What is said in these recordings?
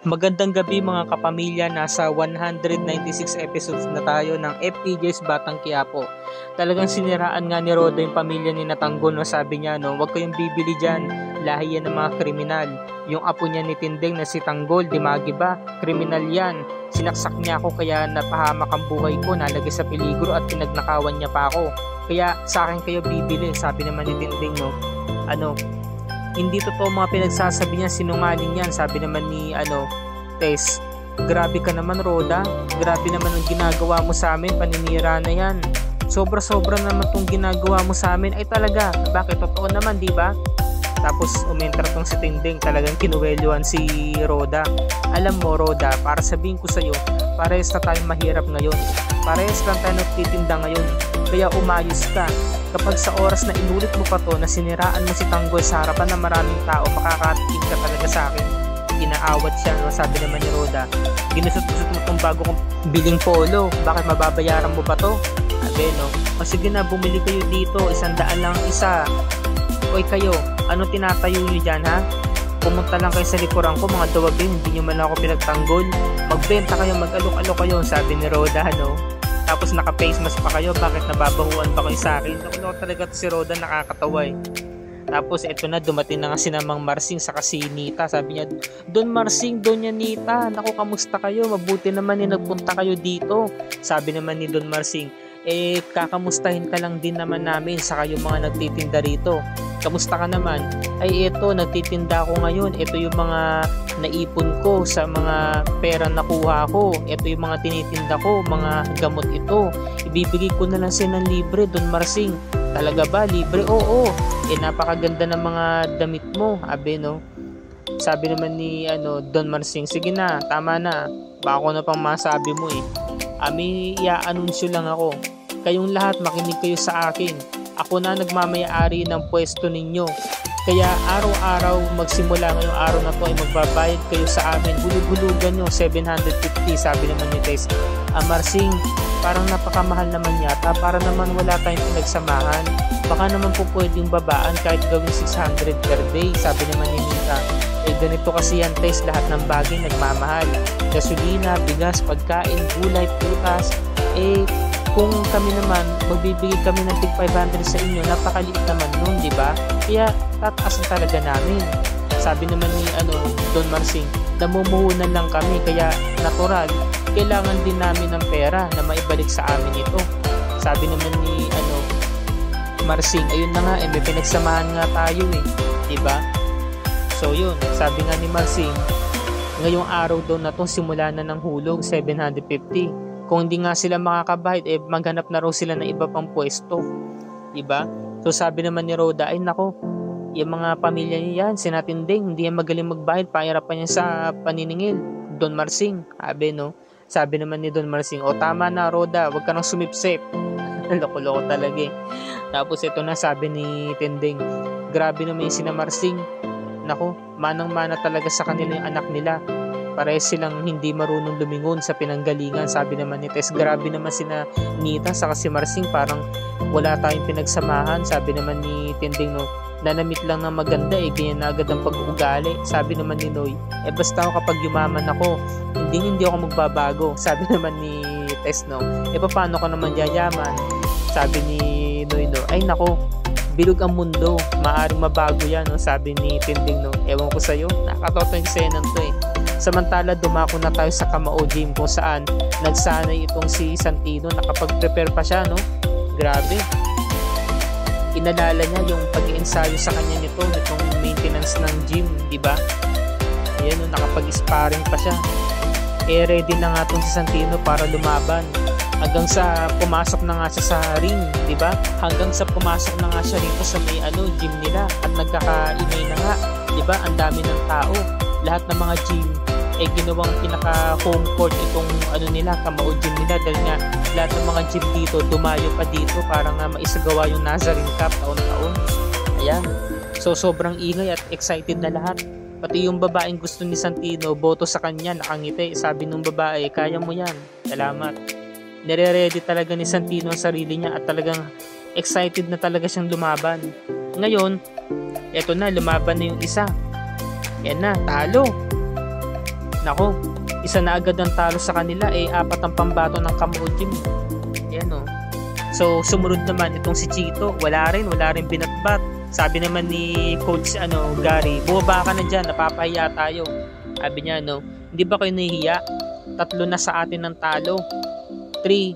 Magandang gabi mga kapamilya, nasa 196 episodes na tayo ng FPJ's Batang Quiapo. Talagang siniraan nga ni Roda yung pamilya ni Natanggol, no? Sabi niya, no, wag kayong bibili dyan, lahi yan ng mga kriminal. Yung apo niya ni Tinding na si Tanggol, Dimagi ba? Kriminal yan. Sinaksak niya ako kaya napahamak ang buhay ko, nalagay sa peligro at pinagnakawan niya pa ako. Kaya sa akin kayo bibili, sabi naman ni Tinding, no? Hindi totoo mga pinagsasabi niya, sinungaling yan, sabi naman ni Tess. Grabe ka naman, Roda, grabe naman ang ginagawa mo sa amin, paninira na yan, sobra-sobra naman tong ginagawa mo sa amin. Ay talaga, bakit? Totoo naman, di ba? Tapos umentra tong si Tinding, talagang kinuwelyuhan si Roda. Alam mo, Roda, para sabihin ko sa'yo, parehas na tayong mahirap ngayon, parehas lang tayo nagtitinda ngayon, kaya umayos ka. Kapag sa oras na inulit mo pa to, na siniraan mo si Tanggol sa harapan ng maraming tao, makakatikim ka talaga sa akin. Inaawat siya, no? Sabi naman ni Roda, ginusot-usot mo tong bago kong biling polo, bakit mababayaran mo ba to? Sabi, no? O sige na, bumili kayo dito, 100 lang isa. Oy kayo, ano tinatayo nyo dyan, ha? Pumunta lang kayo sa likuran ko, mga duwagin, hindi nyo man ako pinagtanggol. Magbenta kayo, mag-alok-alok kayo, sabi ni Roda, no? Tapos naka-face mask pa kayo, bakit nababahuan pa kayo sa akin? Nakulo talaga to si Roda, nakakatawa eh. Tapos eto na, dumating na nga si Mang Marsing saka si Nita. Sabi niya, Don Marsing, Doña Nita, naku, kamusta kayo? Mabuti naman nagpunta kayo dito. Sabi naman ni Don Marsing, kakamustahin ka lang din naman namin saka yung mga nagtitinda rito. Kamusta ka naman? Ay eto, nagtitinda ako ngayon, eto yung mga naipon ko sa mga pera nakuha ko, eto yung mga tinitinda ko, mga gamot ito, ibibigay ko na lang siya ng libre, Don Marsing. Talaga ba? Libre? Oo. Napakaganda ng mga damit mo, abe, no? Sabi naman ni Don Marsing, sige na, tama na, baka na pang masabi mo eh. May i-anunsyo lang ako, kayong lahat makinig kayo sa akin. Ako na nagmamayari ng pwesto ninyo. Kaya araw-araw magsimula ngayong araw na to ay magbabayad kayo sa amin. Hulug-hulugan nyo, 750, sabi naman ni Tess. Marsing, parang napakamahal naman yata, para naman wala tayong pinagsamahan. Baka naman po pwedeng babaan kahit gawin 600 per day, sabi naman ni Nita. Ganito kasi yan, Tess, lahat ng bagay nagmamahal. Gasolina, bigas, pagkain, gulay, prutas. Kung kami naman, magbibigay kami ng tig 500 sa inyo, napakaliit naman nun, di ba? Kaya tataasan talaga namin. Sabi naman ni Don Marsing, namumuhunan lang kami, kaya natural, kailangan din namin ng pera na maibalik sa amin ito. Sabi naman ni Marsing, ayun na nga, may pinagsamahan nga tayo eh, di ba? So yun, sabi nga ni Marsing, ngayong araw daw na to, simula na ng hulog, 750. Kung hindi nga sila makakabahid, maghanap na raw sila ng iba pang pwesto, diba? So sabi naman ni Roda, ay nako, yung mga pamilya niya yan, sinatinding, hindi yan magaling magbayad, pahirapan niya sa paniningil, Don Marsing, abe, no? Sabi naman ni Don Marsing, tama na Roda, wag ka nang sumipsip. Loko-loko talaga eh. Tapos ito na, sabi ni Tinding, grabe naman yung sina Marsing, nako, manang-mana talaga sa kanila yung anak nila. Parehas silang hindi marunong lumingon sa pinanggalingan, sabi naman ni Tess. Grabe naman sina Nita saka si Marsing, parang wala tayong pinagsamahan, sabi naman ni Tinding, no? Nanamit lang ng maganda ganyan na agad ang pag-uugali, sabi naman ni Noy. Basta ako kapag yumaman ako, hindi ako magbabago, sabi naman ni Tess, no? Paano ko naman yayaman, sabi ni Noy, no? Ay nako, bilog ang mundo, maaaring mabago yan, no? Sabi ni Tinding, no? Ewan ko sa'yo, nakakatawa yung eksena to eh. Samantala, dumako na tayo sa Kamao Gym kung saan nagsanay itong si Santino, nakapag-prepare pa siya, no? Grabe. Inalala niya yung pag-iensayo sa kanya nitong maintenance ng gym, di ba? Ayan, no, nakapag-sparring pa siya. Ready na nga itong si Santino para lumaban. Hanggang sa pumasok na nga siya sa ring, di ba? Hanggang sa pumasok na nga siya rito sa may gym nila at nagkakaingay na nga, di ba? Ang dami ng tao. Lahat ng mga gym ginawang pinaka home court itong nila, Kamao Gym nila, dahil nga lahat ng mga gym dito dumayo pa dito para nga maisagawa yung Nazarene Cup taon-taon. Ayan, so sobrang ingay at excited na lahat, pati yung babaeng gusto ni Santino boto sa kanya, nakangiti. Sabi nung babae, kaya mo yan, salamat. Nire-ready talaga ni Santino ang sarili niya at talagang excited na talaga siyang lumaban. Ngayon, eto na, lumaban na yung isa. Yan na, talo. Nako, isa na agad ang talo sa kanila, 4 ang pambato ng Kamao Gym. Ayan o. So, sumunod naman itong si Chito, wala rin binatbat. Sabi naman ni Coach Gary, bumaba ka na dyan, napapahiya tayo. Sabi niya, hindi ba kayo nahihiya? 3 na sa atin ng talo. 3-0.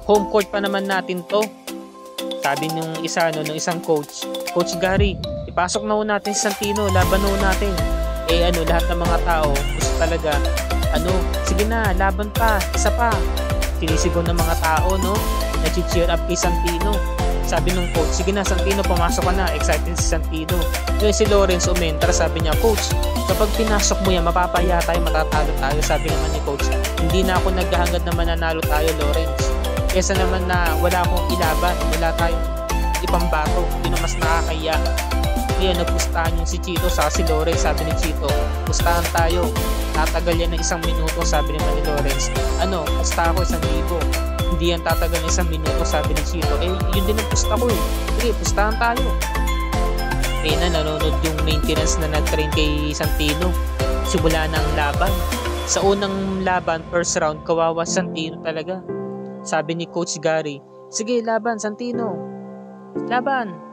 Home court pa naman natin to. Sabi nung isang coach, Coach Gary, ipasok na ho natin si Santino, laban ho natin. Lahat ng mga tao, gusto talaga, sige na, laban pa, isa pa. Sinisigaw ng mga tao, nag-cheer up kay Santino. Sabi nung coach, sige na Santino, pumasok ka na, excited si Santino. Ngayon si Lawrence umentra, sabi niya, Coach, kapag pinasok mo yan, mapapaya tayo, matatalo tayo. Sabi naman ni Coach, hindi na ako naghahangad na mananalo tayo, Lawrence. Kesa naman na wala akong ilaban, wala tayong ipambato, yun ang mas nakakaya. Kaya nagpustahan yung si Chito sa si Lawrence. Sabi ni Chito, pustahan tayo, tatagal yan ng 1 minuto. Sabi naman ni Lawrence, pusta ako 1,000. Hindi yan tatagal ng 1 minuto. Sabi ni Chito, yun din ang pusta ko sige, pustahan tayo. Nanonood yung maintenance na nag-train kay Santino. Simula na ang laban. Sa unang laban, first round, kawawa Santino talaga. Sabi ni Coach Gary, sige laban Santino, laban.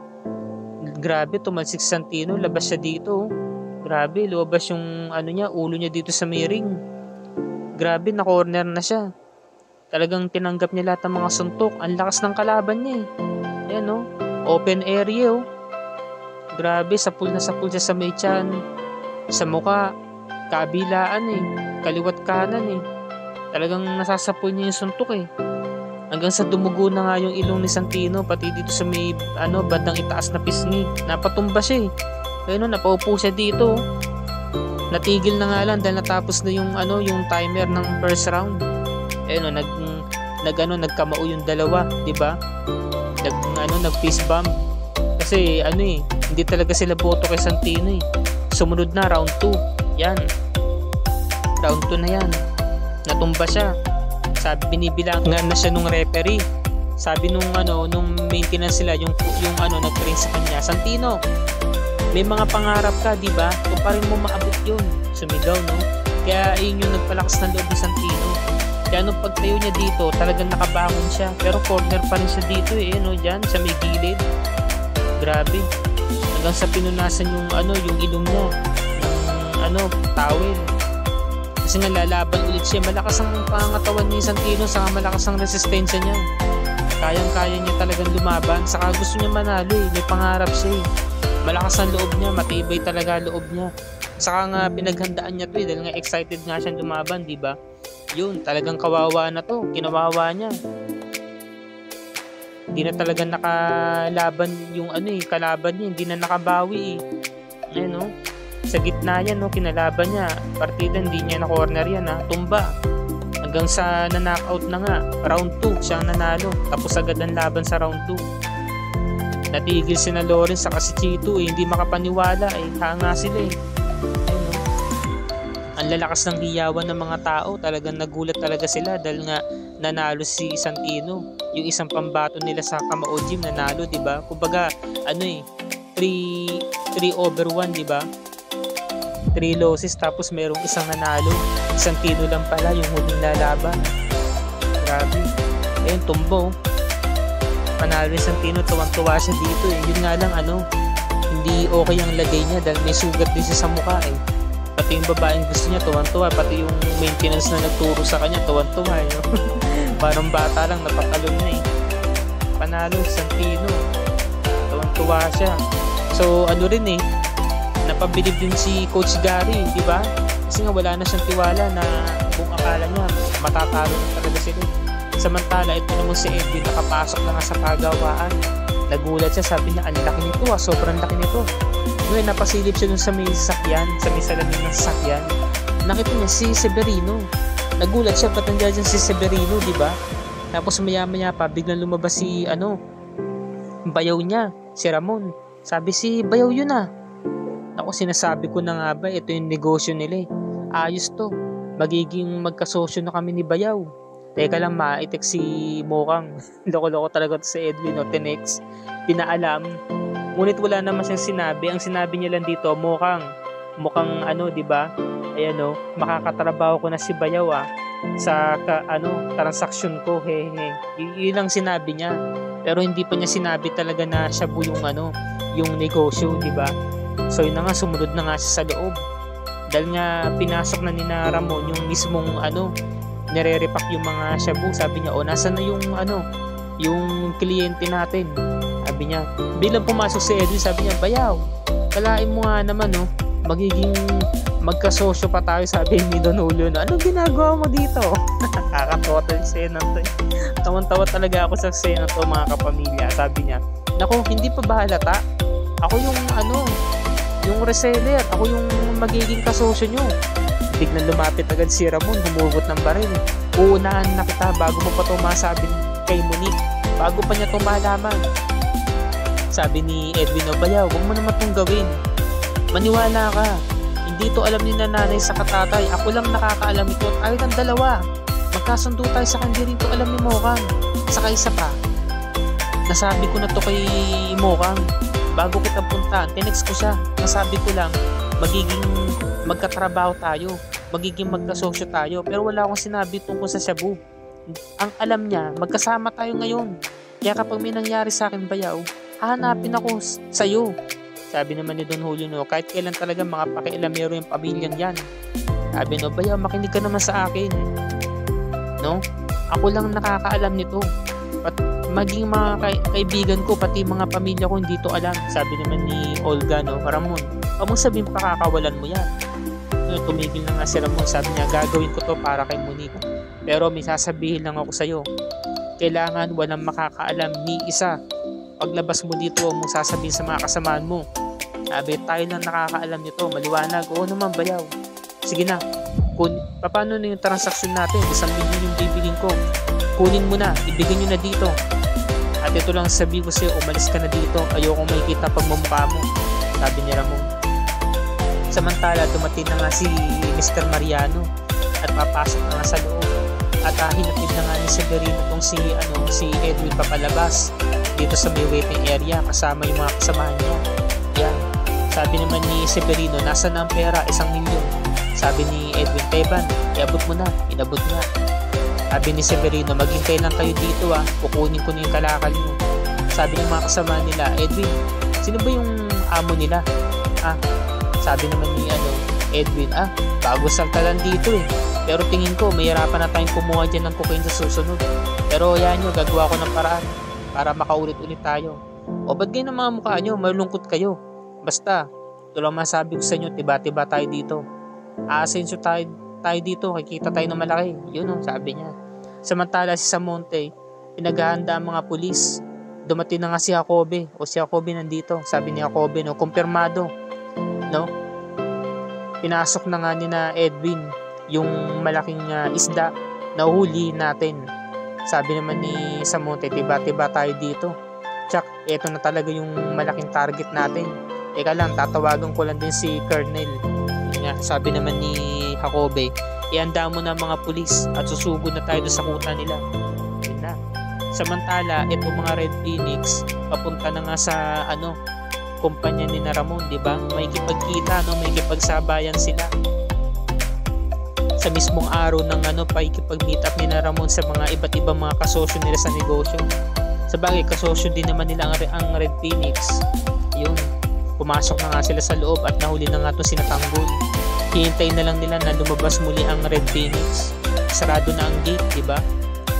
Grabe, tumalsik Santino, labas siya dito. Grabe, lumabas yung ulo niya dito sa may ring. Grabe, na corner na siya. Talagang tinanggap niya lahat ng mga suntok. Ang lakas ng kalaban niya Ayan open area Grabe, sapul na sapul siya sa may tiyan, sa muka, kabilaan kaliwat kanan Talagang nasasapul niya yung suntok Hanggang sa dumugo na nga yung ilong ni Santino, pati dito sa may bandang itaas na pisngi. Napatumba siya Ayun napaupo siya dito. Natigil na nga lang dahil natapos na yung timer ng first round. Ayun nagkamao yung dalawa, 'di ba? Nag fist bump. Kasi hindi talaga sila boto kay Santino Sumunod na round 2. Yan. Round 2 na yan. Natumba siya. Sabi binibilang nga na siya nung referee. Sabi nung maintenance sila yung nag-train sa kanya, Santino, may mga pangarap ka, di ba? Kung pa rin mo maabot yun. Sumigaw, Kaya yun yung nagpalakas ng loob ni Santino. Kaya nung pagtayo niya dito, talagang nakabangon siya. Pero corner pa rin siya dito dyan, sa may gilid. Grabe. Hanggang sa pinunasan yung ilong niya ng towel. Kasi nga lalaban ulit siya. Malakas ang pangatawan ni Santino, saka malakas ang resistensya niya. Kayang-kaya niya talagang lumaban. Saka gusto niya manalo May pangarap siya Malakas ang loob niya, matibay talaga loob niya. Saka nga pinaghandaan niya to dahil nga excited nga siya lumaban, di ba? Yun, talagang kawawa na to. Kinawawa niya. Hindi na talaga nakalaban yung kalaban niya. Hindi na nakabawi Sa gitna yan, kinalaban niya. Partida, hindi niya na corner yan, tumba. Hanggang sa na-knockout na nga. Round 2, siyang nanalo. Tapos agad ang laban sa round 2. Natigil si na Lawrence saka si Chito hindi makapaniwala hanga sila Ang lalakas ng hiyawan ng mga tao. Talagang nagulat talaga sila dahil nga nanalo si Santino. Yung isang pambato nila sa Kamao Gym nanalo, di ba? Kumbaga, 3-1, di ba? 3 losses tapos merong isang nanalo. Santino lang pala yung huling lalaban. Grabe. Ayun, tumbo. Panalo ni Santino, tuwang-tuwa siya dito Yun nga lang, hindi okay ang lagay niya dahil may sugat din siya sa mukha Pati yung babaeng gusto niya, tuwang-tuwa. Pati yung maintenance na nagturo sa kanya, tuwang-tuwa Parang bata lang, napatalon na Panalo si Santino. Tuwang-tuwa siya. So, napabilib din si Coach Gary, di ba? Kasi nga wala na siyang tiwala na kung akala niya matatalo na talaga sila. Samantala, ito naman si Edwin nakapasok na nga sa pagawaan. Nagulat siya, sabi niya, ang laki nito sobrang laki nito. Ngayon, napasilip siya dun sa may sakyan, sa may salamin ng sakyan. Nakita niya si Severino. Nagulat siya, ba't nandiyan si Severino, di ba? Tapos maya-maya pa, biglang lumabas si bayaw niya, si Ramon. Sabi si bayaw yun Ako, sinasabi ko na nga ba, ito yung negosyo nila Ayos to. Magiging magkasosyo na kami ni Bayaw. Teka lang, maitek si Mokang. Loko-loko talaga to sa Edwin, Tinex. Pinaalam. Ngunit wala naman siyang sinabi. Ang sinabi niya lang dito, Mokang, mukhang ano, 'di ba? Ayan oh, makakatrabaho ko na si Bayaw sa transaksyon ko, hehe. Yun lang sinabi niya. Pero hindi pa niya sinabi talaga na shabu yung yung negosyo, 'di ba? So yun na nga, sumunod na nga siya sa loob. Dahil nga pinasok na ni na Ramon yung mismong nire-repack yung mga shabu. Sabi niya, nasaan na yung kliyente natin? Sabi niya, bilang pumasok si Edwin, sabi niya, Bayaw, kalain mo nga naman magiging magkasosyo pa tayo, sabi ni Don Julio. Anong ginagawa mo dito? Nakakatawa yung eksena to. Tawan-tawa talaga ako sa eksena to, mga kapamilya. Sabi niya, naku, hindi pa ba halata? Ako yung yung reseller, ako yung magiging kasosyo nyo. Biglang lumapit agad si Ramon, humugot ng baril. Uunahan na kita bago mo pa ito masabi kay Monique, bago pa niya ito malaman. Sabi ni Edwin, Bayaw, huwag mo naman itong gawin. Maniwala ka, hindi ito alam ni nanay sa katatay. Ako lang nakakaalam ito at ayaw ng dalawa. Magkasundo tayo sa hindi rin ito alam ni Mokang. Saka isa pa, nasabi ko na to kay Mokang bago kita puntaan. Tinext ko siya, nasabi ko lang magiging magkatrabaho tayo, magiging magkasosyo tayo, pero wala akong sinabi tungkol sa shabu. Ang alam niya, magkasama tayo ngayon. Kaya kapag may nangyari sa akin, Bayaw, hahanapin ako sa'yo. Sabi naman ni Don Julio, kahit kailan talaga mga pakialamero yung pamilyang yan. Sabi Bayaw, makinig ka naman sa akin. Ako lang nakakaalam nito. Maging mga kaibigan ko, pati mga pamilya ko hindi to alam. Sabi naman ni Olga, Ramon, mong sabihin pakakawalan mo yan. Tumigil na nga si Ramon. Sabi niya, gagawin ko to para kay Monique. Pero may sasabihin lang ako sa'yo. Kailangan walang makakaalam ni isa. Paglabas mo dito, mong sasabihin sa mga kasamaan mo. Sabi, tayo lang nakakaalam nito. Maliwanag. Oo naman, Bayaw. Sige na. Paano na yung transaksyon natin? 1 milyon yung bibilin ko. Kunin mo na. Ibigay nyo na dito. At ito lang sabi ko sa'yo, umalis ka na dito. Ayoko makikita pagmumukha mo. Sabi ni Ramon. Samantala, dumating na nga si Mr. Mariano at papasok na nga sa loob. At hinatid na nga ni Severino itong si Edwin papalabas dito sa may waiting area kasama yung mga kasamahan niya. Yan. Sabi naman ni Severino, nasa na ang pera? 1 milyon. Sabi ni Edwin, Teban, iabot mo na. Inabot nga. Sabi ni Severino, maghintay lang kayo dito kukunin ko na yung kalakal nyo. Sabi ng mga kasama nila, Edwin, sino ba yung amo nila? Sabi naman ni Edwin, bago saltalan dito pero tingin ko mahirapan na tayong kumuha dyan ng cocaine sa susunod. Pero yan nyo, gagawa ko ng paraan para makaulit-ulit tayo. O ba't ganyan ang mga mukha nyo? Malungkot kayo. Basta, ito lang masabi ko sa inyo, tiba-tiba tayo dito. Aasenso tayo dito, kikita tayo ng malaki. Yun sabi niya. Samantala si Samonte, pinaghahanda ang mga pulis. Dumating na nga si Jacobe, si Jacobe nandito. Sabi ni Jacobe, kumpirmado. Pinasok na nga ni na Edwin yung malaking isda na huli natin. Sabi naman ni Samonte, tiba-tiba tayo dito. Tsak, eto na talaga yung malaking target natin. Teka lang, tatawagan ko lang din si Colonel. Sabi naman ni Jacobe, ihanda mo na mga pulis at susugod na tayo sa kuta nila. Yun na. Samantala, ito mga Red Phoenix, papunta na nga sa kumpanya ni na Ramon, di ba? May kipagkita, may kipagsabayan sila. Sa mismong araw ng paikipag-meet up ni na Ramon sa mga iba't ibang mga kasosyo nila sa negosyo. Sabagay, kasosyo din naman nila ang Red Phoenix. Yun, pumasok na nga sila sa loob at nahuli na nga ito sinatanggol. Hihintay na lang nila na lumabas muli ang Red Phoenix. Sarado na ang gate, di ba?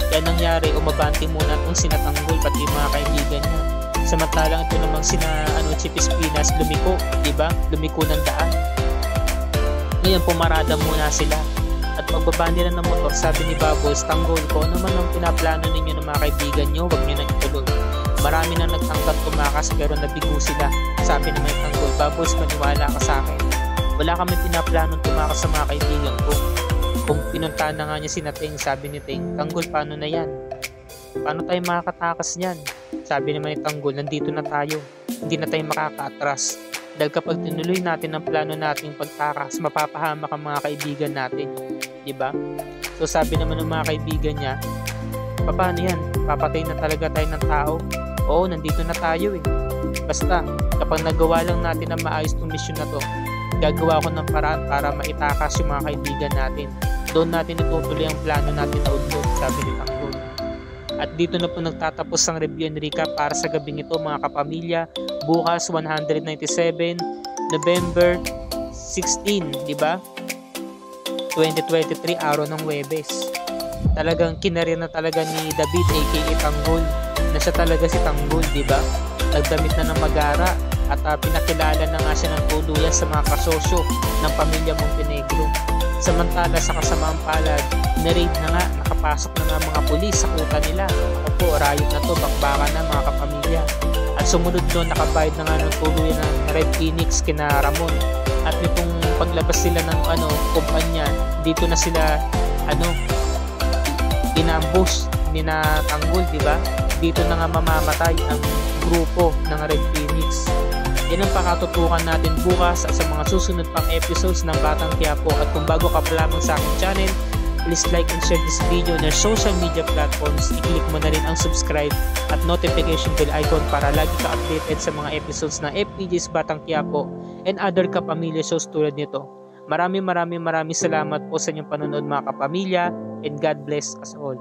Kaya nangyari, umabante muna itong sinatanggol pati yung mga kaibigan niya. Samantalang ito namang Chip Espinas lumiko, di ba? Lumiko ng daan. Ngayon pumarada muna sila. At pagbaba nila ng motor, sabi ni Bubbles, tanggol ko, ano man ang pinaplano ninyo ng mga kaibigan nyo, huwag nyo nang ituloy. Marami na nagtangkap tumakas pero nabigo sila. Sabi naman yung tanggol, Bubbles, maniwala ka sa akin. Wala kami pinaplanong tumakas sa mga kaibigan ko. Kung pinuntahan na nga niya si Teng, sabi ni Teng, tanggol, paano na yan? Paano tayo makakatakas niyan? Sabi naman ni Tanggol, nandito na tayo. Hindi na tayo makaka-atras. Dahil kapag tinuloy natin ang plano nating pagtakas, mapapahamak ang mga kaibigan natin. Diba? So sabi naman ng mga kaibigan niya, paano yan? Papatay na talaga tayo ng tao? Oo, nandito na tayo Basta, kapag nagawa lang natin ang maayos itong mission na to, gagawa ko ng paraan para maitakas yung mga kaibigan natin. Doon natin itutuloy ang plano natin na udlot, sabi ni Tanggol. At dito na po nagtatapos ang review and recap para sa gabing ito mga kapamilya. Bukas 197 November 16, di ba? 2023, araw ng Huwebes. Talagang kinarya na talaga ni David aka Tanggol na siya talaga si Tanggol, di ba? Nagdamit na ng Magara at pinakilala na nga siya ng tuluyan sa mga kasosyo ng pamilya Montenegro. Samantala sa kasamaang palad, na-raid na nga, nakapasok na nga mga pulis sa kuta nila. Ako po, riot na to, bakbakan na mga kapamilya. At sumunod doon, nakabayad na nga ng tuluyan ng Red Phoenix kina Ramon. At nitong paglabas sila ng kumpanya, dito na sila inambush ni na Tanggol, di ba? Dito na nga mamamatay ang grupo ng Red Phoenix. Yan ang pakatutukan natin bukas at sa mga susunod pang episodes ng Batang Quiapo. At kung bago ka pa lamang sa aking channel, please like and share this video on your social media platforms. I-click mo na rin ang subscribe at notification bell icon para lagi ka updated sa mga episodes ng FPJ's Batang Quiapo and other kapamilya shows tulad nito. Maraming salamat po sa inyong panonood mga kapamilya, and God bless us all.